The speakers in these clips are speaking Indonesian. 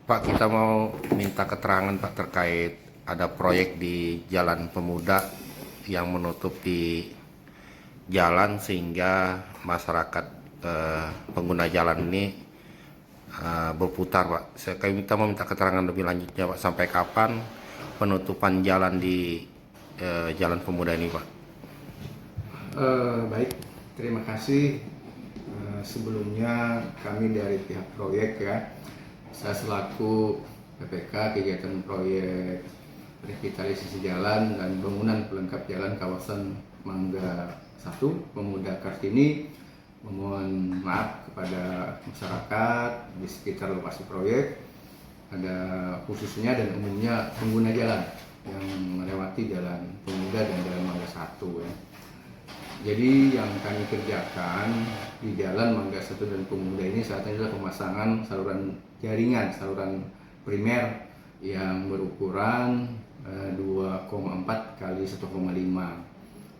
Pak, kita mau minta keterangan Pak terkait ada proyek di Jalan Pemuda yang menutupi jalan sehingga masyarakat pengguna jalan ini berputar Pak. Kami mau minta keterangan lebih lanjutnya Pak, sampai kapan penutupan jalan di Jalan Pemuda ini Pak? Baik, terima kasih. Sebelumnya kami dari pihak proyek ya, saya selaku PPK kegiatan proyek revitalisasi jalan dan bangunan pelengkap jalan kawasan Mangga 1 Pemuda Kartini memohon maaf kepada masyarakat di sekitar lokasi proyek, ada khususnya dan umumnya pengguna jalan yang melewati Jalan Pemuda dan Jalan Mangga 1 ya. Jadi yang kami kerjakan di Jalan Mangga 1 dan Pemuda ini saat ini adalah pemasangan saluran jaringan, saluran primer yang berukuran 2,4 kali 1,5.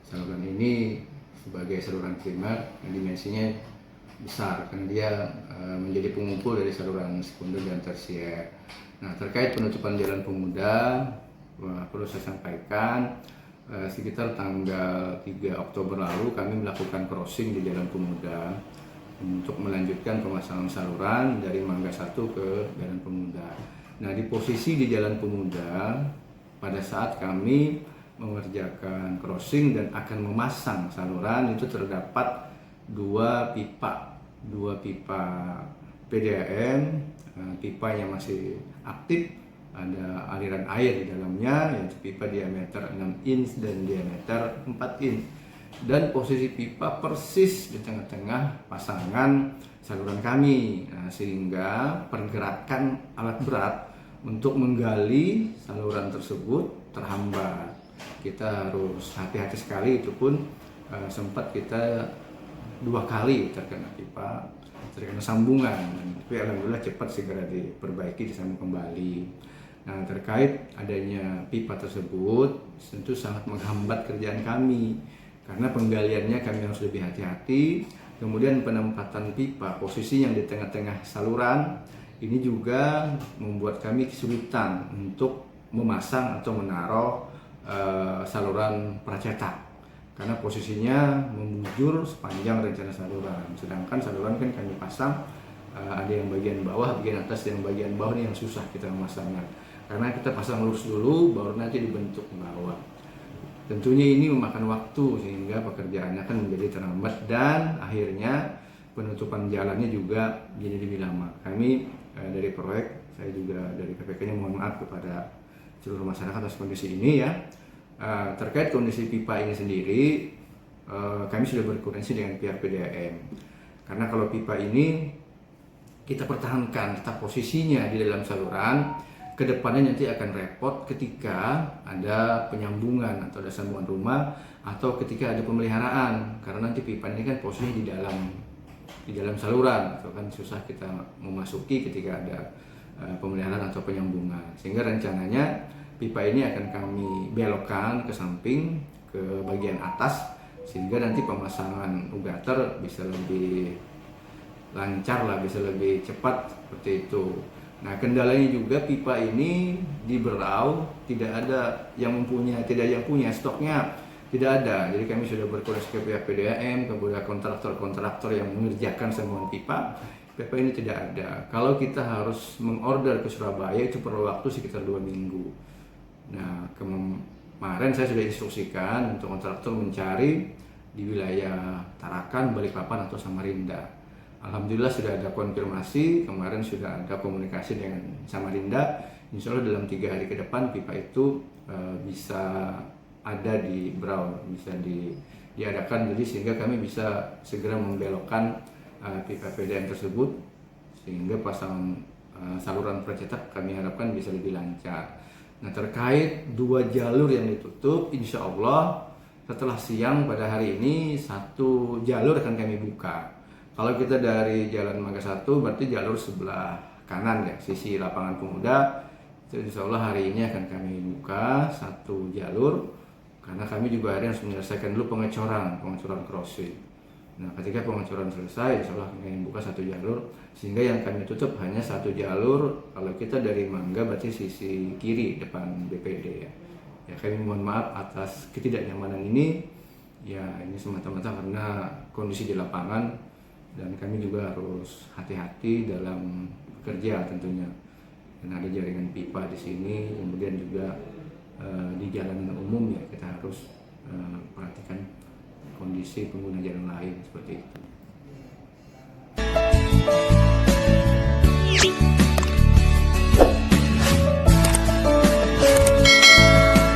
Saluran ini sebagai saluran primer yang dimensinya besar karena dia menjadi pengumpul dari saluran sekunder dan tersier. Nah, terkait penutupan Jalan Pemuda, perlu saya sampaikan sekitar tanggal 3 Oktober lalu kami melakukan crossing di Jalan Pemuda untuk melanjutkan pemasangan saluran dari Mangga 1 ke Jalan Pemuda. Nah, di posisi di Jalan Pemuda pada saat kami mengerjakan crossing dan akan memasang saluran itu terdapat dua pipa PDAM, pipa yang masih aktif, ada aliran air di dalamnya, yaitu pipa diameter 6 inch dan diameter 4 inch. Dan posisi pipa persis di tengah-tengah pasangan saluran kami. Nah, sehingga pergerakan alat berat untuk menggali saluran tersebut terhambat. Kita harus hati-hati sekali, itu pun sempat kita 2 kali terkena pipa, terkena sambungan. Tapi alhamdulillah cepat segera diperbaiki, disambung kembali. Nah, terkait adanya pipa tersebut tentu sangat menghambat kerjaan kami karena penggaliannya kami harus lebih hati-hati. Kemudian penempatan pipa, posisi yang di tengah-tengah saluran ini juga membuat kami kesulitan untuk memasang atau menaruh saluran pracetak karena posisinya membujur sepanjang rencana saluran. Sedangkan saluran kan kami pasang ada yang bagian bawah, bagian atas, dan bagian bawah ini yang susah kita memasangnya. Karena kita pasang lurus dulu, baru nanti dibentuk ke bawah. Tentunya ini memakan waktu sehingga pekerjaannya akan menjadi terlambat dan akhirnya penutupan jalannya juga jadi lebih lama. Kami dari proyek, saya juga dari PPK-nya mohon maaf kepada seluruh masyarakat atas kondisi ini ya. Terkait kondisi pipa ini sendiri, kami sudah berkoordinasi dengan pihak PDAM. Karena kalau pipa ini kita pertahankan tetap posisinya di dalam saluran, kedepannya nanti akan repot ketika ada penyambungan atau ada sambungan rumah atau ketika ada pemeliharaan, karena nanti pipa ini kan posisinya di dalam saluran, itu kan susah kita memasuki ketika ada pemeliharaan atau penyambungan. Sehingga rencananya pipa ini akan kami belokkan ke samping ke bagian atas sehingga nanti pemasangan ugater bisa lebih lancar lah, bisa lebih cepat seperti itu. Nah, kendalanya juga pipa ini di Berau tidak ada yang punya stoknya, tidak ada. Jadi kami sudah berkoordinasi ke pihak PDAM, kemudian kontraktor yang mengerjakan semua pipa ini tidak ada. Kalau kita harus mengorder ke Surabaya itu perlu waktu sekitar 2 minggu. Nah, kemarin saya sudah instruksikan untuk kontraktor mencari di wilayah Tarakan, Balikpapan atau Samarinda. Alhamdulillah sudah ada konfirmasi, kemarin sudah ada komunikasi dengan Samarinda. Insya Allah dalam 3 hari ke depan pipa itu bisa ada di Berau, bisa diadakan. Jadi sehingga kami bisa segera membelokkan pipa PDAM tersebut sehingga pasangan saluran pracetak kami harapkan bisa lebih lancar. Nah, terkait 2 jalur yang ditutup, insya Allah setelah siang pada hari ini 1 jalur akan kami buka. Kalau kita dari Jalan Mangga 1 berarti jalur sebelah kanan ya, sisi lapangan Pemuda, itu insya Allah hari ini akan kami buka 1 jalur karena kami juga hari harus menyelesaikan dulu pengecoran crossing. Nah, ketika pengecoran selesai, insya Allah kami buka satu jalur, sehingga yang kami tutup hanya satu jalur. Kalau kita dari Mangga berarti sisi kiri depan BPD ya. Ya, kami mohon maaf atas ketidaknyamanan ini. Ya, ini semata-mata karena kondisi di lapangan, dan kami juga harus hati-hati dalam bekerja tentunya. Dan ada jaringan pipa di sini, kemudian juga di jalanan umum ya kita harus perhatikan kondisi pengguna jalan lain seperti itu.